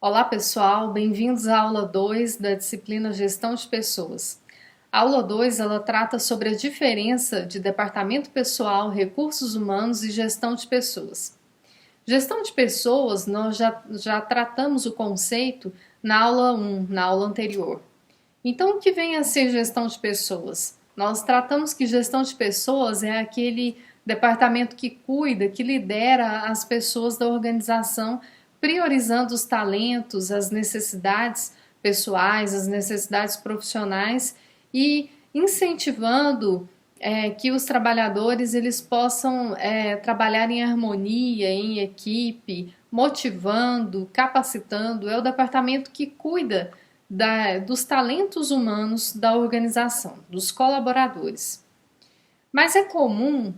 Olá pessoal, bem-vindos à aula 2 da disciplina Gestão de Pessoas. A aula 2 ela trata sobre a diferença de departamento pessoal, recursos humanos e gestão de pessoas. Gestão de pessoas, nós já tratamos o conceito na aula 1, na aula anterior. Então, o que vem a ser gestão de pessoas? Nós tratamos que gestão de pessoas é aquele departamento que cuida, que lidera as pessoas da organização, priorizando os talentos, as necessidades pessoais, as necessidades profissionais e incentivando que os trabalhadores eles possam trabalhar em harmonia, em equipe, motivando, capacitando. É o departamento que cuida dos talentos humanos da organização, dos colaboradores. Mas é comum,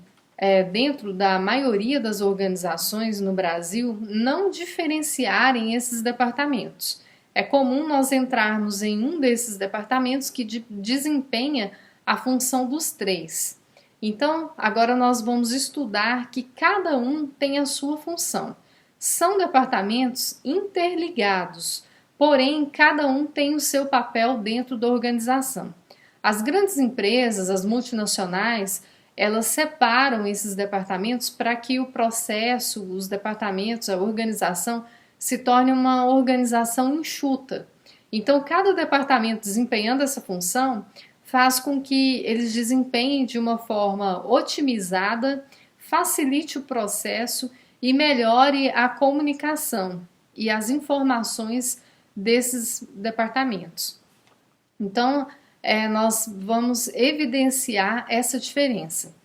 dentro da maioria das organizações no Brasil, não diferenciarem esses departamentos. É comum nós entrarmos em um desses departamentos que desempenha a função dos três. Então, agora nós vamos estudar que cada um tem a sua função. São departamentos interligados, porém, cada um tem o seu papel dentro da organização. As grandes empresas, as multinacionais, elas separam esses departamentos para que o processo, os departamentos, a organização se torne uma organização enxuta. Então, cada departamento desempenhando essa função faz com que eles desempenhem de uma forma otimizada, facilite o processo e melhore a comunicação e as informações desses departamentos. Então, nós vamos evidenciar essa diferença.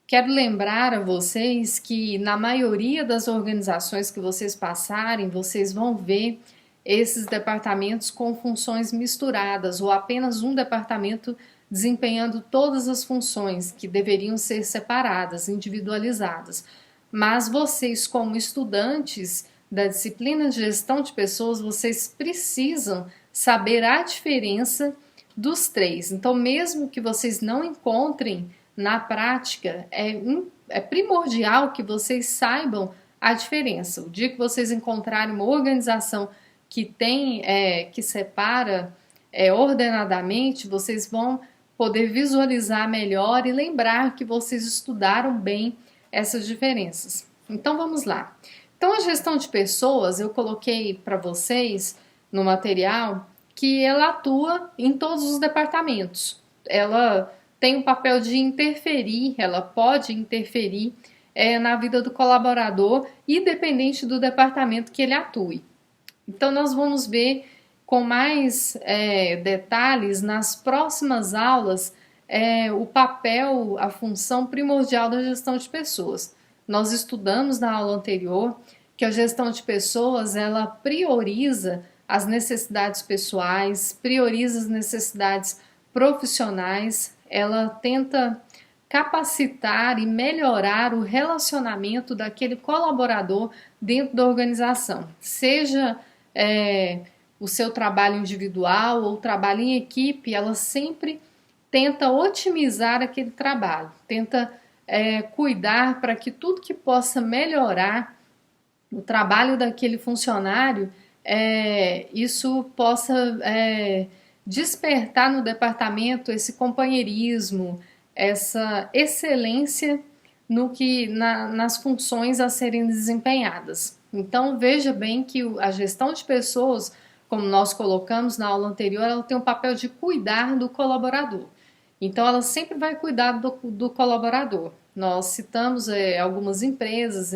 Quero lembrar a vocês que na maioria das organizações que vocês passarem, vocês vão ver esses departamentos com funções misturadas ou apenas um departamento desempenhando todas as funções que deveriam ser separadas, individualizadas. Mas vocês, como estudantes da disciplina de gestão de pessoas, vocês precisam saber a diferença dos três. Então, mesmo que vocês não encontrem na prática, é primordial que vocês saibam a diferença. O dia que vocês encontrarem uma organização que tem, que separa ordenadamente, vocês vão poder visualizar melhor e lembrar que vocês estudaram bem essas diferenças. Então vamos lá. Então a gestão de pessoas, eu coloquei para vocês no material que ela atua em todos os departamentos. Ela tem o papel de interferir, ela pode interferir na vida do colaborador, independente do departamento que ele atue. Então nós vamos ver com mais detalhes nas próximas aulas o papel, a função primordial da gestão de pessoas. Nós estudamos na aula anterior que a gestão de pessoas ela prioriza as necessidades pessoais, prioriza as necessidades profissionais, ela tenta capacitar e melhorar o relacionamento daquele colaborador dentro da organização, seja o seu trabalho individual ou trabalho em equipe, ela sempre tenta otimizar aquele trabalho, tenta cuidar para que tudo que possa melhorar o trabalho daquele funcionário, isso possa despertar no departamento esse companheirismo, essa excelência nas funções a serem desempenhadas. Então veja bem que a gestão de pessoas, como nós colocamos na aula anterior, ela tem o papel de cuidar do colaborador. Então ela sempre vai cuidar do colaborador. Nós citamos algumas empresas,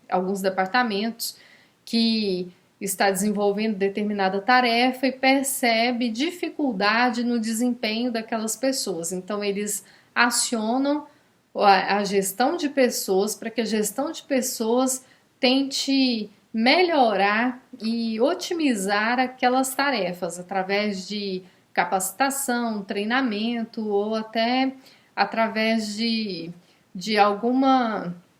alguns departamentos que está desenvolvendo determinada tarefa e percebe dificuldade no desempenho daquelas pessoas. Então eles acionam a gestão de pessoas para que a gestão de pessoas tente melhorar e otimizar aquelas tarefas através de capacitação, treinamento ou até através de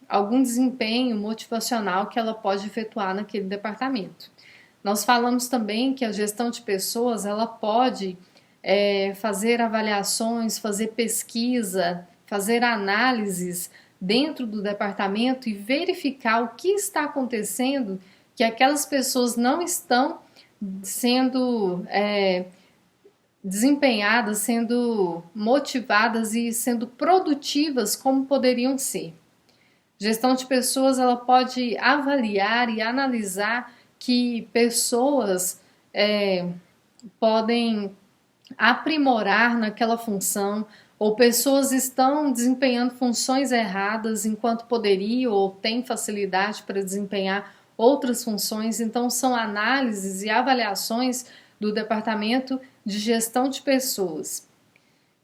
algum desempenho motivacional que ela pode efetuar naquele departamento. Nós falamos também que a gestão de pessoas ela pode fazer avaliações, fazer pesquisa, fazer análises dentro do departamento e verificar o que está acontecendo que aquelas pessoas não estão sendo desempenhadas, sendo motivadas e sendo produtivas como poderiam ser. Gestão de pessoas, ela pode avaliar e analisar que pessoas podem aprimorar naquela função, ou pessoas estão desempenhando funções erradas enquanto poderiam ou têm facilidade para desempenhar outras funções. Então, são análises e avaliações do departamento de gestão de pessoas.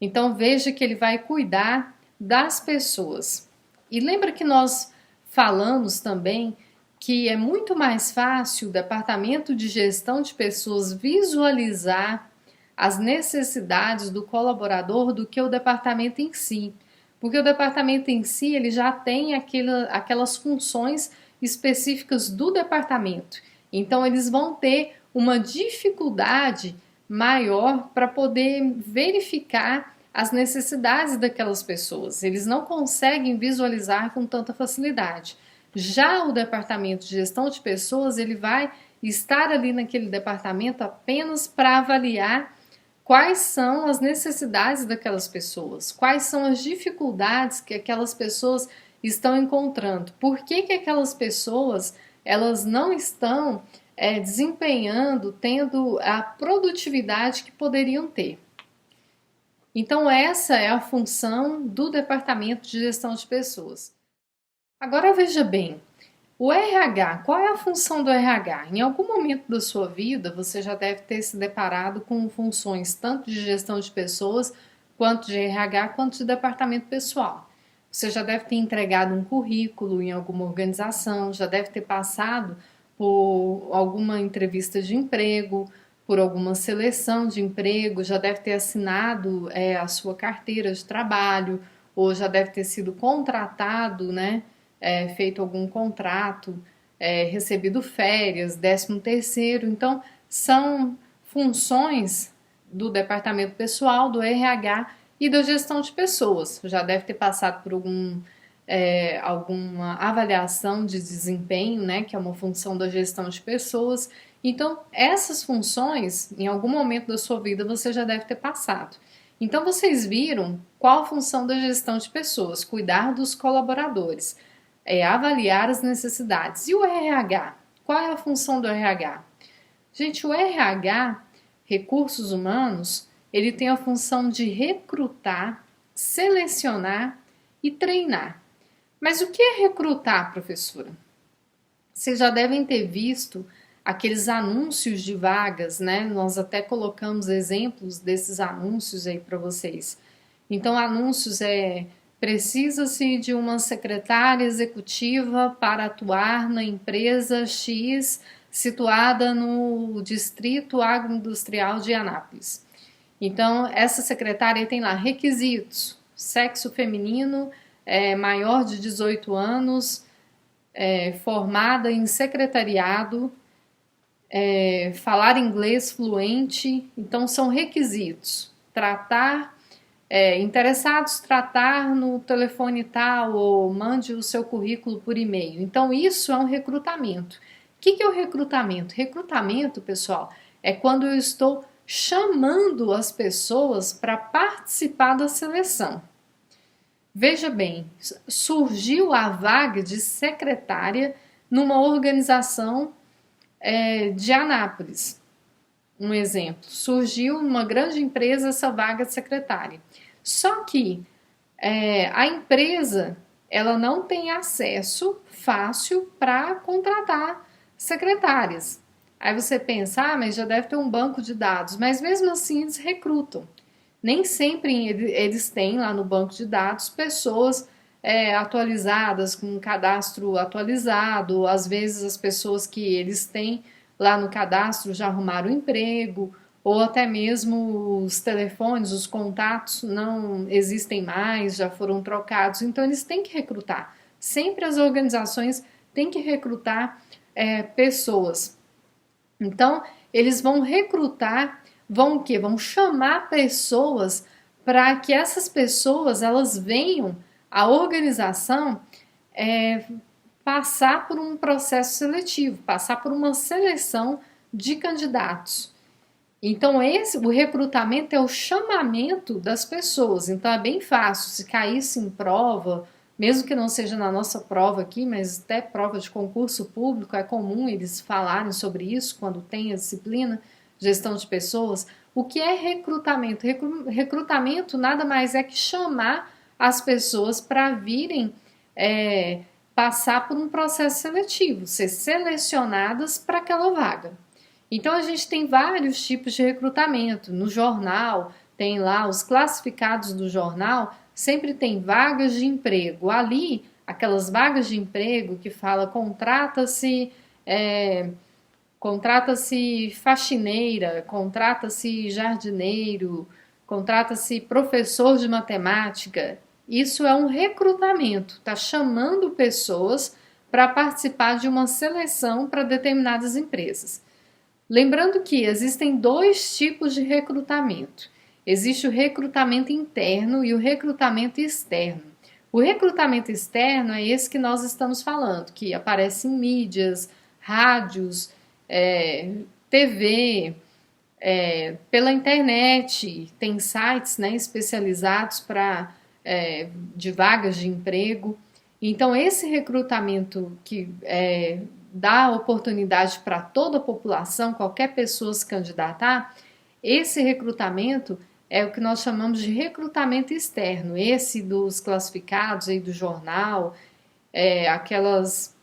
Então, veja que ele vai cuidar das pessoas. E lembra que nós falamos também que é muito mais fácil o departamento de gestão de pessoas visualizar as necessidades do colaborador do que o departamento em si. Porque o departamento em si ele já tem aquelas funções específicas do departamento. Então, eles vão ter uma dificuldade maior para poder verificar as necessidades daquelas pessoas. Eles não conseguem visualizar com tanta facilidade. Já o departamento de gestão de pessoas, ele vai estar ali naquele departamento apenas para avaliar quais são as necessidades daquelas pessoas, quais são as dificuldades que aquelas pessoas estão encontrando, por que aquelas pessoas elas não estão desempenhando, tendo a produtividade que poderiam ter. Então essa é a função do departamento de gestão de pessoas. Agora veja bem, o RH, qual é a função do RH? Em algum momento da sua vida, você já deve ter se deparado com funções tanto de gestão de pessoas, quanto de RH, quanto de departamento pessoal. Você já deve ter entregado um currículo em alguma organização, já deve ter passado por alguma entrevista de emprego, por alguma seleção de emprego, já deve ter assinado a sua carteira de trabalho, ou já deve ter sido contratado, né? Feito algum contrato, recebido férias, 13º. Então, são funções do departamento pessoal, do RH e da gestão de pessoas. Já deve ter passado por alguma avaliação de desempenho, né, que é uma função da gestão de pessoas. Então, essas funções, em algum momento da sua vida, você já deve ter passado. Então, vocês viram qual a função da gestão de pessoas? Cuidar dos colaboradores. Avaliar as necessidades. E o RH? Qual é a função do RH? Gente, o RH, recursos humanos, ele tem a função de recrutar, selecionar e treinar. Mas o que é recrutar, professora? Vocês já devem ter visto aqueles anúncios de vagas, né? Nós até colocamos exemplos desses anúncios aí para vocês. Então, anúncios precisa-se de uma secretária executiva para atuar na empresa X, situada no distrito agroindustrial de Anápolis. Então, essa secretária tem lá requisitos: sexo feminino, maior de 18 anos, formada em secretariado, falar inglês fluente. Então, são requisitos. Interessados, tratar no telefone tal, ou mande o seu currículo por e-mail. Então, isso é um recrutamento. O que é o recrutamento? Recrutamento, pessoal, é quando eu estou chamando as pessoas para participar da seleção. Veja bem, surgiu a vaga de secretária numa organização de Anápolis. Um exemplo, surgiu numa grande empresa essa vaga de secretária. Só que a empresa ela não tem acesso fácil para contratar secretárias. Aí você pensa, mas já deve ter um banco de dados, mas mesmo assim eles recrutam. Nem sempre eles têm lá no banco de dados pessoas atualizadas, com um cadastro atualizado. Às vezes as pessoas que eles têm lá no cadastro já arrumaram emprego, ou até mesmo os telefones, os contatos não existem mais, já foram trocados. Então eles têm que recrutar. Sempre as organizações têm que recrutar pessoas. Então eles vão recrutar, vão o quê? Vão chamar pessoas para que essas pessoas elas venham à organização passar por um processo seletivo, passar por uma seleção de candidatos. Então, o recrutamento é o chamamento das pessoas. Então, é bem fácil. Se caísse em prova, mesmo que não seja na nossa prova aqui, mas até prova de concurso público, é comum eles falarem sobre isso quando tem a disciplina gestão de pessoas. O que é recrutamento? Recrutamento nada mais é que chamar as pessoas para virem passar por um processo seletivo, ser selecionadas para aquela vaga. Então, a gente tem vários tipos de recrutamento. No jornal, tem lá os classificados do jornal, sempre tem vagas de emprego. Ali, aquelas vagas de emprego que fala contrata-se faxineira, contrata-se jardineiro, contrata-se professor de matemática. Isso é um recrutamento, está chamando pessoas para participar de uma seleção para determinadas empresas. Lembrando que existem dois tipos de recrutamento. Existe o recrutamento interno e o recrutamento externo. O recrutamento externo é esse que nós estamos falando, que aparece em mídias, rádios, TV, pela internet, tem sites, né, especializados de vagas de emprego. Então, esse recrutamento que dá oportunidade para toda a população, qualquer pessoa se candidatar, esse recrutamento é o que nós chamamos de recrutamento externo. Esse dos classificados aí do jornal, aqueles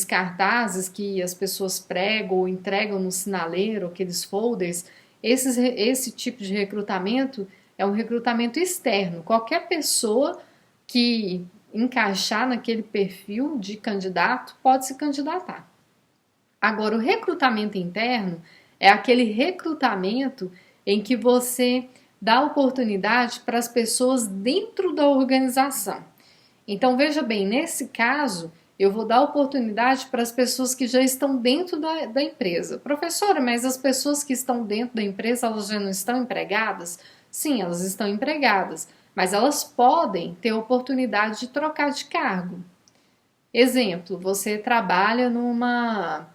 cartazes que as pessoas pregam ou entregam no sinaleiro, aqueles folders, esse tipo de recrutamento é um recrutamento externo. Qualquer pessoa que encaixar naquele perfil de candidato pode se candidatar. Agora, o recrutamento interno é aquele recrutamento em que você dá oportunidade para as pessoas dentro da organização. Então, veja bem, nesse caso, eu vou dar oportunidade para as pessoas que já estão dentro da empresa. Professora, mas as pessoas que estão dentro da empresa, elas já não estão empregadas? Sim, elas estão empregadas, mas elas podem ter oportunidade de trocar de cargo. Exemplo, você trabalha numa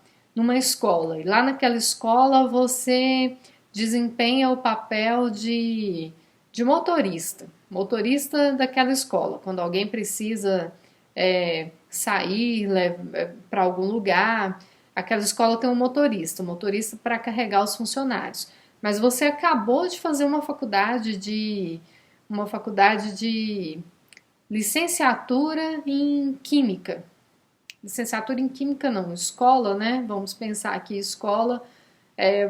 escola e lá naquela escola você desempenha o papel de motorista daquela escola. Quando alguém precisa sair para algum lugar, aquela escola tem um motorista para carregar os funcionários. Mas você acabou de fazer uma faculdade de licenciatura em Química. Licenciatura em Química não, escola, né? Vamos pensar aqui, escola,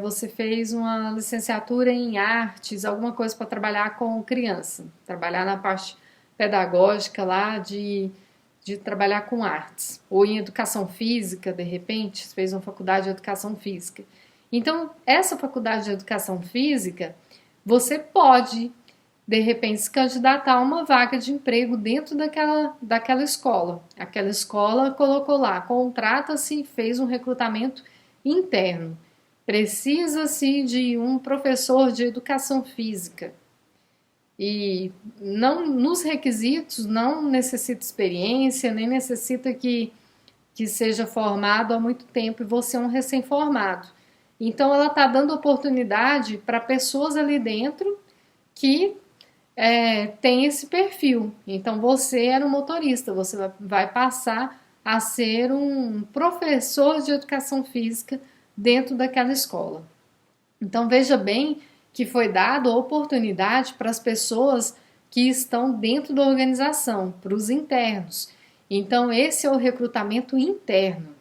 você fez uma licenciatura em artes, alguma coisa para trabalhar com criança, trabalhar na parte pedagógica lá de trabalhar com artes, ou em educação física, de repente, você fez uma faculdade de educação física. Então, essa faculdade de educação física, você pode, de repente, se candidatar a uma vaga de emprego dentro daquela escola. Aquela escola colocou lá, contrata-se e fez um recrutamento interno. Precisa-se de um professor de educação física. E não, nos requisitos não necessita experiência, nem necessita que seja formado há muito tempo e você é um recém-formado. Então, ela está dando oportunidade para pessoas ali dentro que tem esse perfil. Então, você era um motorista, você vai passar a ser um professor de educação física dentro daquela escola. Então, veja bem que foi dada a oportunidade para as pessoas que estão dentro da organização, para os internos. Então, esse é o recrutamento interno.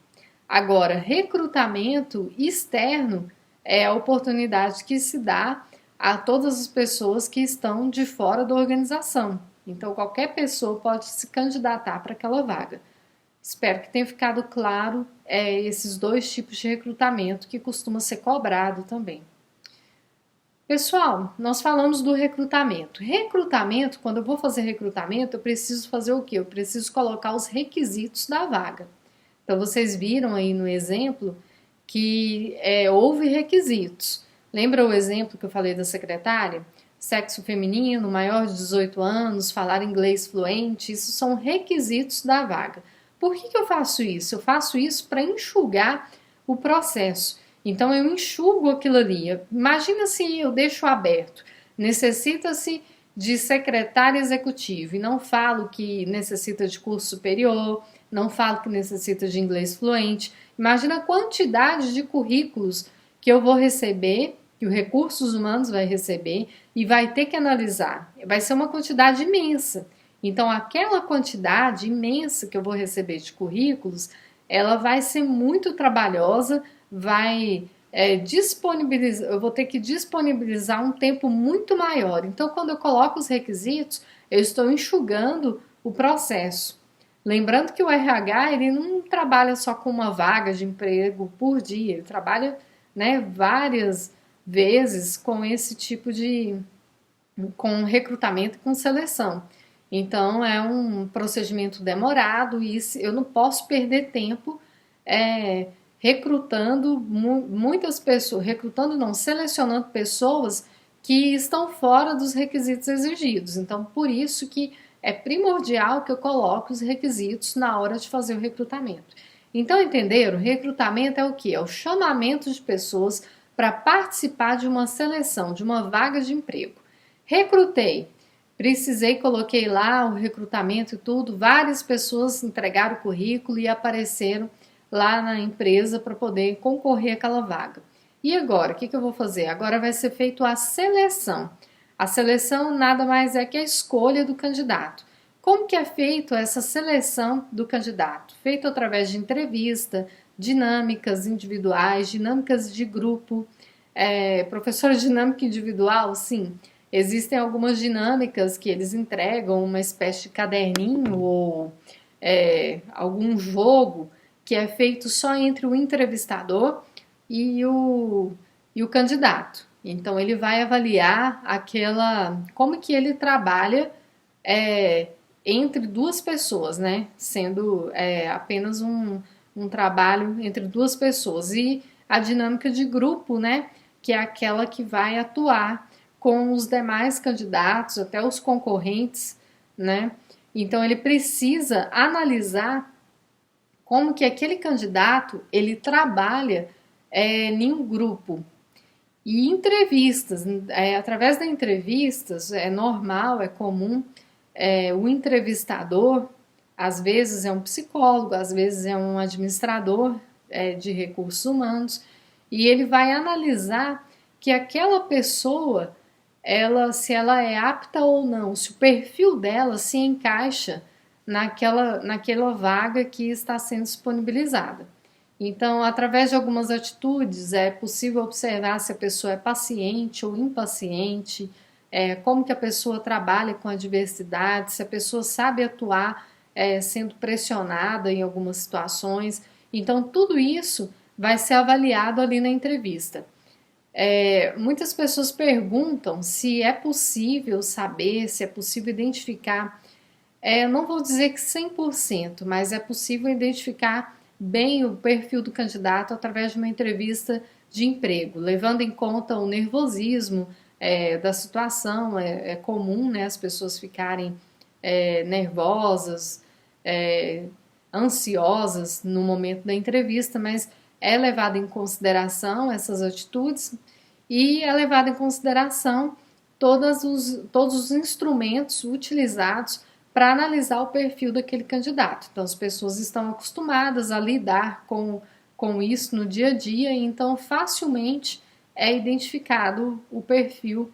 Agora, recrutamento externo é a oportunidade que se dá a todas as pessoas que estão de fora da organização. Então, qualquer pessoa pode se candidatar para aquela vaga. Espero que tenha ficado claro esses dois tipos de recrutamento que costuma ser cobrado também. Pessoal, nós falamos do recrutamento. Recrutamento, quando eu vou fazer recrutamento, eu preciso fazer o quê? Eu preciso colocar os requisitos da vaga. Então, vocês viram aí no exemplo que houve requisitos. Lembra o exemplo que eu falei da secretária? Sexo feminino, maior de 18 anos, falar inglês fluente, isso são requisitos da vaga. Por que eu faço isso? Eu faço isso para enxugar o processo. Então eu enxugo aquilo ali. Imagina se eu deixo aberto. Necessita-se de secretário executivo e não falo que necessita de curso superior, não falo que necessita de inglês fluente. Imagina a quantidade de currículos que eu vou receber, que o Recursos Humanos vai receber e vai ter que analisar. Vai ser uma quantidade imensa. Então, aquela quantidade imensa que eu vou receber de currículos, ela vai ser muito trabalhosa, vai disponibilizar, eu vou ter que disponibilizar um tempo muito maior. Então, quando eu coloco os requisitos, eu estou enxugando o processo. Lembrando que o RH ele não trabalha só com uma vaga de emprego por dia, ele trabalha, né, várias vezes com esse tipo de com recrutamento e com seleção. Então é um procedimento demorado e eu não posso perder tempo recrutando muitas pessoas, recrutando não, selecionando pessoas que estão fora dos requisitos exigidos. Então por isso que é primordial que eu coloque os requisitos na hora de fazer o recrutamento. Então entenderam? Recrutamento é o que? É o chamamento de pessoas para participar de uma seleção, de uma vaga de emprego. Recrutei, precisei, coloquei lá o recrutamento e tudo, várias pessoas entregaram o currículo e apareceram lá na empresa para poder concorrer àquela vaga. E agora, o que eu vou fazer? Agora vai ser feita a seleção. A seleção nada mais é que a escolha do candidato. Como que é feito essa seleção do candidato? Feito através de entrevista, dinâmicas individuais, dinâmicas de grupo. Professor de dinâmica individual, sim. Existem algumas dinâmicas que eles entregam, uma espécie de caderninho ou algum jogo que é feito só entre o entrevistador e o candidato. Então ele vai avaliar como que ele trabalha entre duas pessoas, né? Sendo apenas um trabalho entre duas pessoas. E a dinâmica de grupo, né? Que é aquela que vai atuar com os demais candidatos, até os concorrentes, né? Então ele precisa analisar como que aquele candidato ele trabalha em um grupo. E entrevistas, através das entrevistas é normal, é comum, o entrevistador às vezes é um psicólogo, às vezes é um administrador de recursos humanos, e ele vai analisar que aquela pessoa se ela é apta ou não, se o perfil dela se encaixa naquela vaga que está sendo disponibilizada. Então, através de algumas atitudes, é possível observar se a pessoa é paciente ou impaciente, como que a pessoa trabalha com a diversidade, se a pessoa sabe atuar sendo pressionada em algumas situações. Então, tudo isso vai ser avaliado ali na entrevista. Muitas pessoas perguntam se é possível saber, se é possível identificar. Eu não vou dizer que 100%, mas é possível identificar bem o perfil do candidato através de uma entrevista de emprego, levando em conta o nervosismo da situação. É comum, né, as pessoas ficarem nervosas, ansiosas no momento da entrevista, mas é levado em consideração essas atitudes e é levado em consideração todos os instrumentos utilizados para analisar o perfil daquele candidato. Então, as pessoas estão acostumadas a lidar com isso no dia a dia, e então facilmente é identificado o perfil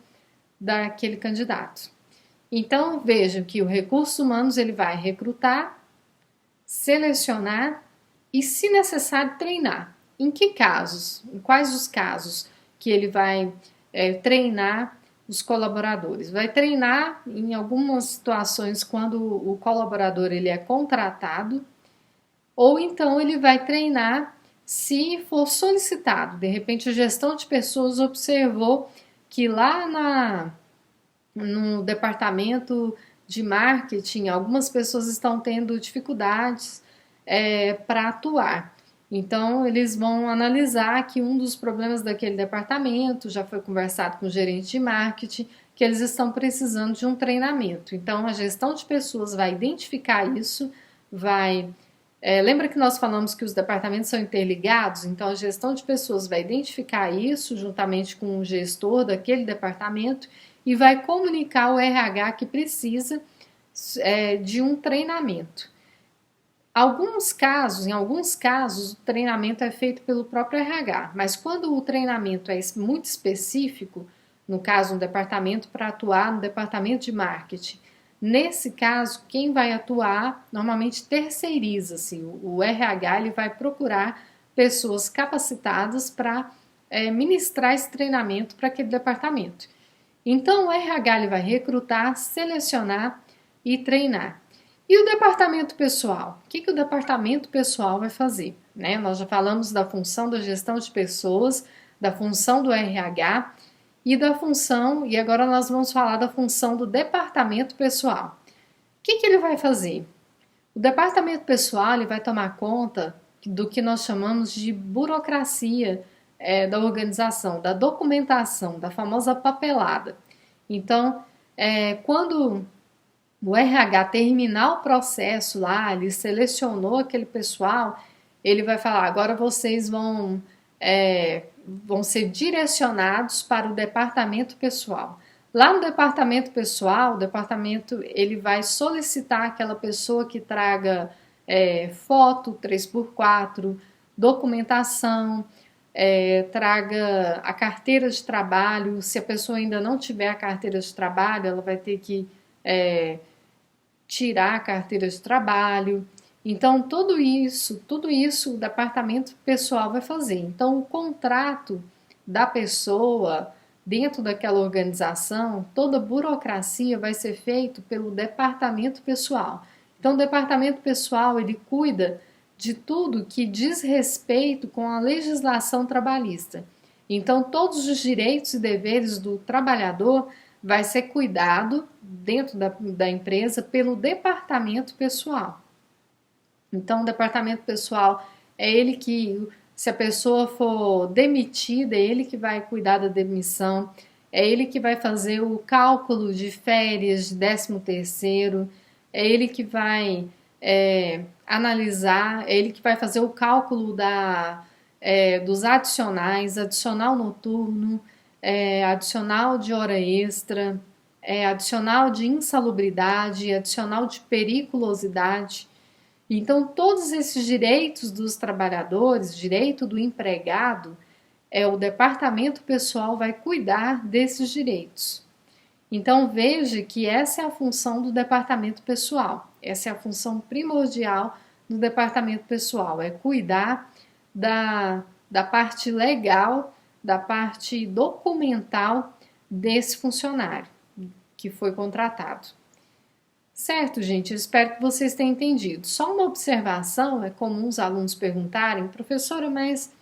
daquele candidato. Então, vejam que o Recursos Humanos ele vai recrutar, selecionar e, se necessário, treinar. Em que casos? Em quais os casos que ele vai treinar os colaboradores? Vai treinar em algumas situações quando o colaborador ele é contratado, ou então ele vai treinar se for solicitado. De repente a gestão de pessoas observou que lá no departamento de marketing algumas pessoas estão tendo dificuldades para atuar. Então, eles vão analisar que um dos problemas daquele departamento já foi conversado com o gerente de marketing, que eles estão precisando de um treinamento. Então, a gestão de pessoas vai identificar isso, vai Lembra que nós falamos que os departamentos são interligados? Então, a gestão de pessoas vai identificar isso juntamente com o gestor daquele departamento e vai comunicar ao RH que precisa de um treinamento. Em alguns casos, o treinamento é feito pelo próprio RH, mas quando o treinamento é muito específico, no caso, um departamento para atuar no departamento de marketing, nesse caso, quem vai atuar normalmente terceiriza-se. O RH ele vai procurar pessoas capacitadas para ministrar esse treinamento para aquele departamento. Então, o RH ele vai recrutar, selecionar e treinar. E o departamento pessoal? O que o departamento pessoal vai fazer? Né? Nós já falamos da função da gestão de pessoas, da função do RH e da função, e agora nós vamos falar da função do departamento pessoal. O que ele vai fazer? O departamento pessoal ele vai tomar conta do que nós chamamos de burocracia da organização, da documentação, da famosa papelada. Então, quando o RH terminar o processo lá, ele selecionou aquele pessoal, ele vai falar, agora vocês vão ser direcionados para o departamento pessoal. Lá no departamento pessoal, o departamento ele vai solicitar aquela pessoa que traga foto 3x4, documentação, traga a carteira de trabalho. Se a pessoa ainda não tiver a carteira de trabalho, ela vai ter que tirar a carteira de trabalho. Então, tudo isso o departamento pessoal vai fazer. Então, o contrato da pessoa dentro daquela organização, toda a burocracia vai ser feito pelo departamento pessoal. Então, o departamento pessoal, ele cuida de tudo que diz respeito com a legislação trabalhista. Então, todos os direitos e deveres do trabalhador vai ser cuidado dentro da empresa pelo departamento pessoal. Então, o departamento pessoal é ele que, se a pessoa for demitida, é ele que vai cuidar da demissão, é ele que vai fazer o cálculo de férias, de 13º, é ele que vai analisar, é ele que vai fazer o cálculo dos adicionais, adicional noturno, adicional de hora extra, adicional de insalubridade, adicional de periculosidade. Então, todos esses direitos dos trabalhadores, direito do empregado, o departamento pessoal vai cuidar desses direitos. Então, veja que essa é a função do departamento pessoal, essa é a função primordial do departamento pessoal, é cuidar da parte legal, da parte documental desse funcionário que foi contratado. Certo, gente? Eu espero que vocês tenham entendido. Só uma observação, é comum os alunos perguntarem, professora, mas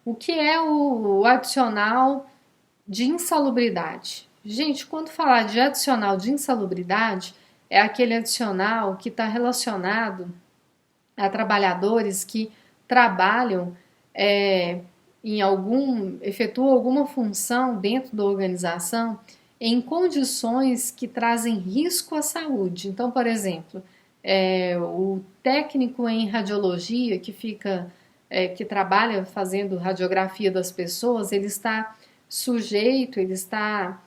o que é o adicional de insalubridade? Gente, quando falar de adicional de insalubridade, é aquele adicional que está relacionado a trabalhadores que trabalham efetuam alguma função dentro da organização em condições que trazem risco à saúde. Então, por exemplo, o técnico em radiologia que trabalha fazendo radiografia das pessoas, ele está sujeito, ele está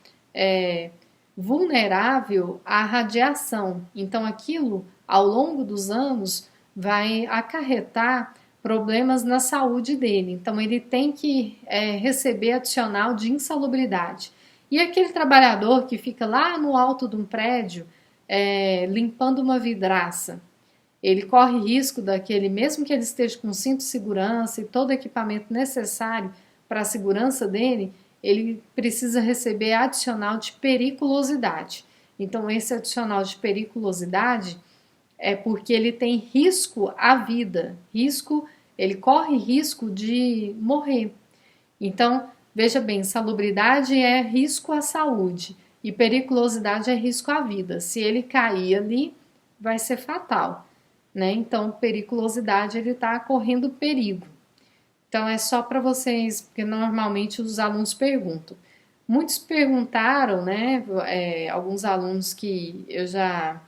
vulnerável à radiação. Então, aquilo, ao longo dos anos, vai acarretar problemas na saúde dele. Então, ele tem que receber adicional de insalubridade. E aquele trabalhador que fica lá no alto de um prédio limpando uma vidraça, ele corre risco mesmo que ele esteja com cinto de segurança e todo o equipamento necessário para a segurança dele, ele precisa receber adicional de periculosidade. Então, esse adicional de periculosidade é porque ele tem risco à vida, ele corre risco de morrer. Então, veja bem, salubridade é risco à saúde e periculosidade é risco à vida. Se ele cair ali, vai ser fatal, né? Então, periculosidade, ele está correndo perigo. Então, é só para vocês, porque normalmente os alunos perguntam. Muitos perguntaram, né? Alguns alunos que eu já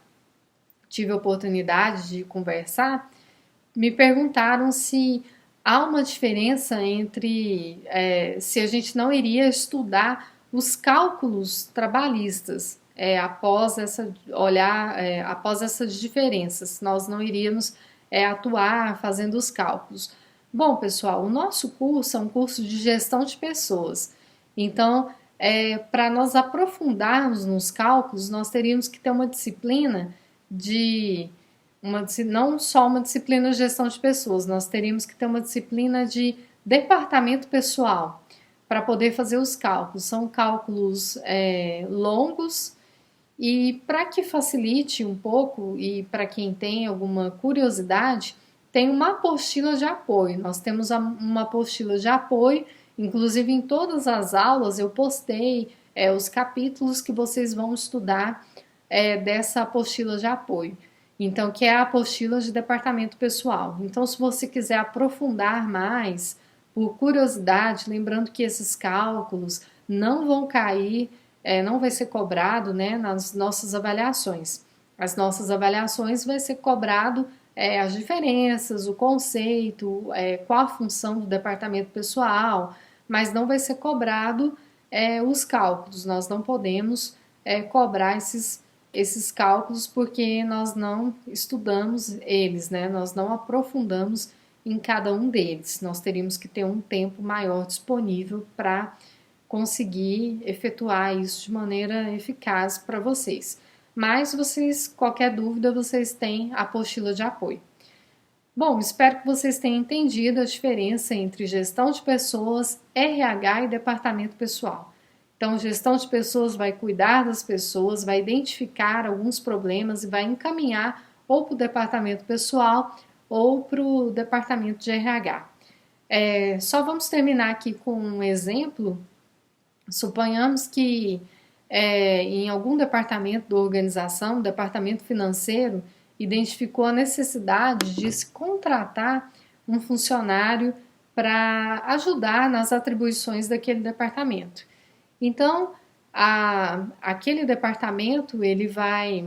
tive a oportunidade de conversar, me perguntaram se há uma diferença entre se a gente não iria estudar os cálculos trabalhistas após essas diferenças, nós não iríamos atuar fazendo os cálculos. Bom, pessoal, o nosso curso é um curso de gestão de pessoas, então para nós aprofundarmos nos cálculos, nós teríamos que ter uma disciplina não só uma disciplina de gestão de pessoas, nós teríamos que ter uma disciplina de departamento pessoal para poder fazer os cálculos. São cálculos longos e para que facilite um pouco e para quem tem alguma curiosidade, tem uma apostila de apoio. Nós temos uma apostila de apoio, inclusive em todas as aulas eu postei os capítulos que vocês vão estudar dessa apostila de apoio. Então, que é a apostila de departamento pessoal. Então, se você quiser aprofundar mais, por curiosidade, lembrando que esses cálculos não vão cair, não vai ser cobrado, né, nas nossas avaliações. As nossas avaliações vai ser cobrado as diferenças, o conceito, qual a função do departamento pessoal, mas não vai ser cobrado os cálculos. Nós não podemos cobrar esses cálculos porque nós não estudamos eles, né? Nós não aprofundamos em cada um deles. Nós teríamos que ter um tempo maior disponível para conseguir efetuar isso de maneira eficaz para vocês. Mas qualquer dúvida, vocês têm a apostila de apoio. Bom, espero que vocês tenham entendido a diferença entre gestão de pessoas, RH e departamento pessoal. Então, gestão de pessoas vai cuidar das pessoas, vai identificar alguns problemas e vai encaminhar ou para o departamento pessoal ou para o departamento de RH. Só vamos terminar aqui com um exemplo. Suponhamos que em algum departamento da organização, departamento financeiro, identificou a necessidade de se contratar um funcionário para ajudar nas atribuições daquele departamento. Então, aquele departamento ele vai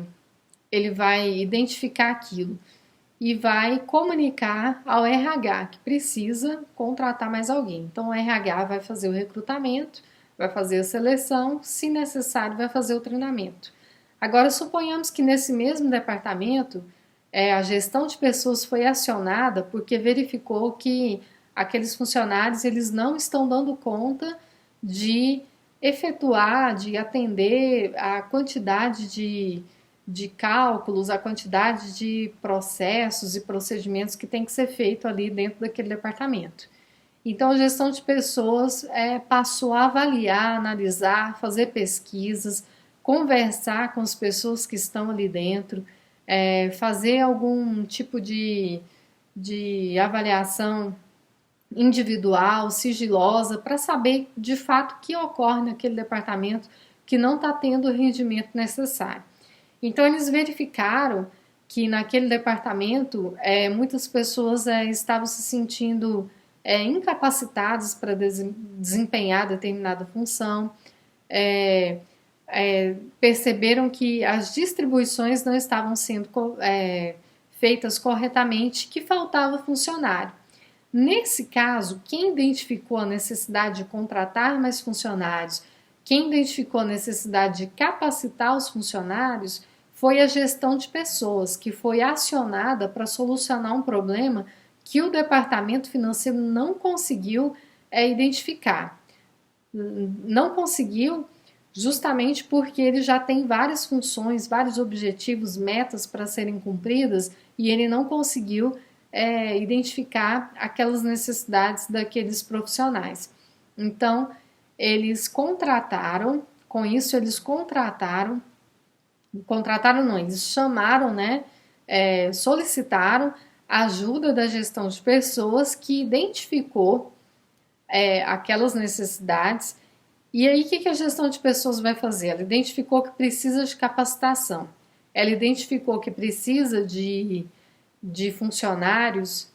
identificar aquilo e vai comunicar ao RH que precisa contratar mais alguém. Então, o RH vai fazer o recrutamento, vai fazer a seleção, se necessário, vai fazer o treinamento. Agora, suponhamos que nesse mesmo departamento, a gestão de pessoas foi acionada porque verificou que aqueles funcionários eles não estão dando conta de efetuar, de atender a quantidade de cálculos, a quantidade de processos e procedimentos que tem que ser feito ali dentro daquele departamento. Então, a gestão de pessoas passou a avaliar, analisar, fazer pesquisas, conversar com as pessoas que estão ali dentro, fazer algum tipo de avaliação individual, sigilosa, para saber de fato o que ocorre naquele departamento que não está tendo o rendimento necessário. Então, eles verificaram que naquele departamento muitas pessoas estavam se sentindo incapacitadas para desempenhar determinada função, perceberam que as distribuições não estavam sendo feitas corretamente, que faltava funcionário. Nesse caso, quem identificou a necessidade de contratar mais funcionários, quem identificou a necessidade de capacitar os funcionários, foi a gestão de pessoas, que foi acionada para solucionar um problema que o departamento financeiro não conseguiu identificar. Não conseguiu justamente porque ele já tem várias funções, vários objetivos, metas para serem cumpridas e ele não conseguiu identificar aquelas necessidades daqueles profissionais. Então, eles contrataram, com isso eles contrataram não, eles chamaram, solicitaram a ajuda da gestão de pessoas que identificou aquelas necessidades. E aí, o que a gestão de pessoas vai fazer? Ela identificou que precisa de capacitação, ela identificou que precisa de funcionários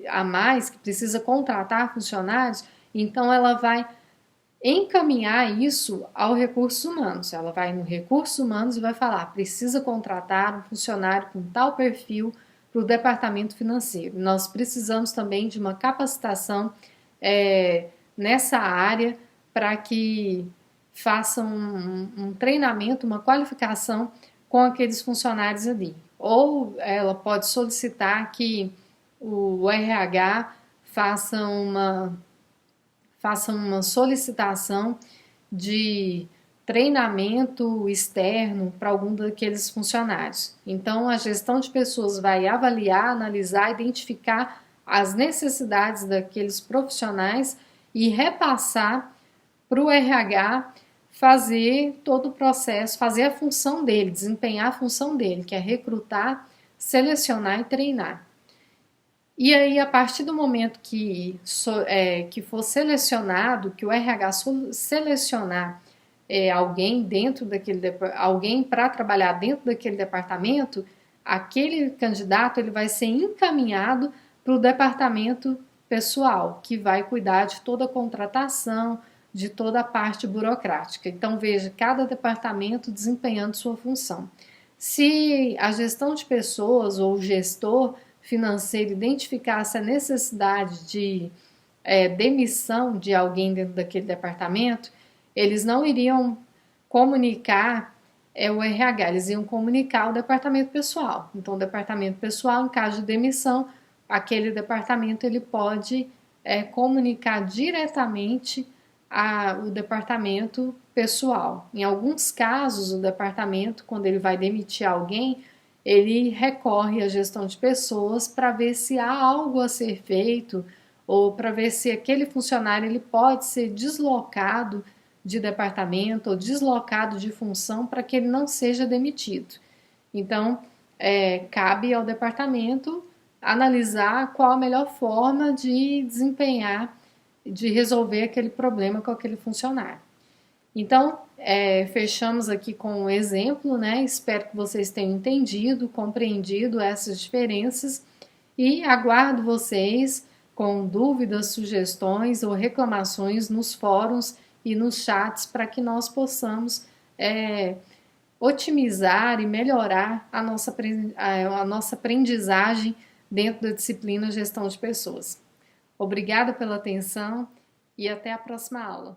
a mais, que precisa contratar funcionários, então ela vai encaminhar isso ao recursos humanos. Ela vai no recursos humanos e vai falar: precisa contratar um funcionário com tal perfil para o departamento financeiro. Nós precisamos também de uma capacitação nessa área para que façam um treinamento, uma qualificação com aqueles funcionários ali. Ou ela pode solicitar que o RH faça uma solicitação de treinamento externo para algum daqueles funcionários. Então, a gestão de pessoas vai avaliar, analisar, identificar as necessidades daqueles profissionais e repassar para o RH fazer todo o processo, fazer a função dele, desempenhar a função dele, que é recrutar, selecionar e treinar. E aí, a partir do momento que for selecionado, que o RH selecionar alguém alguém para trabalhar dentro daquele departamento, aquele candidato ele vai ser encaminhado para o departamento pessoal, que vai cuidar de toda a contratação, de toda a parte burocrática. Então, veja, cada departamento desempenhando sua função. Se a gestão de pessoas ou o gestor financeiro identificasse a necessidade de demissão de alguém dentro daquele departamento, eles não iriam comunicar o RH, eles iam comunicar o departamento pessoal. Então, o departamento pessoal, em caso de demissão, aquele departamento ele pode comunicar diretamente o departamento pessoal. Em alguns casos, o departamento, quando ele vai demitir alguém, ele recorre à gestão de pessoas para ver se há algo a ser feito ou para ver se aquele funcionário ele pode ser deslocado de departamento ou deslocado de função para que ele não seja demitido. Então, cabe ao departamento analisar qual a melhor forma de desempenhar, de resolver aquele problema com aquele funcionário. Então, fechamos aqui com um exemplo, né? Espero que vocês tenham entendido, compreendido essas diferenças e aguardo vocês com dúvidas, sugestões ou reclamações nos fóruns e nos chats para que nós possamos otimizar e melhorar a nossa aprendizagem dentro da disciplina Gestão de Pessoas. Obrigada pela atenção e até a próxima aula.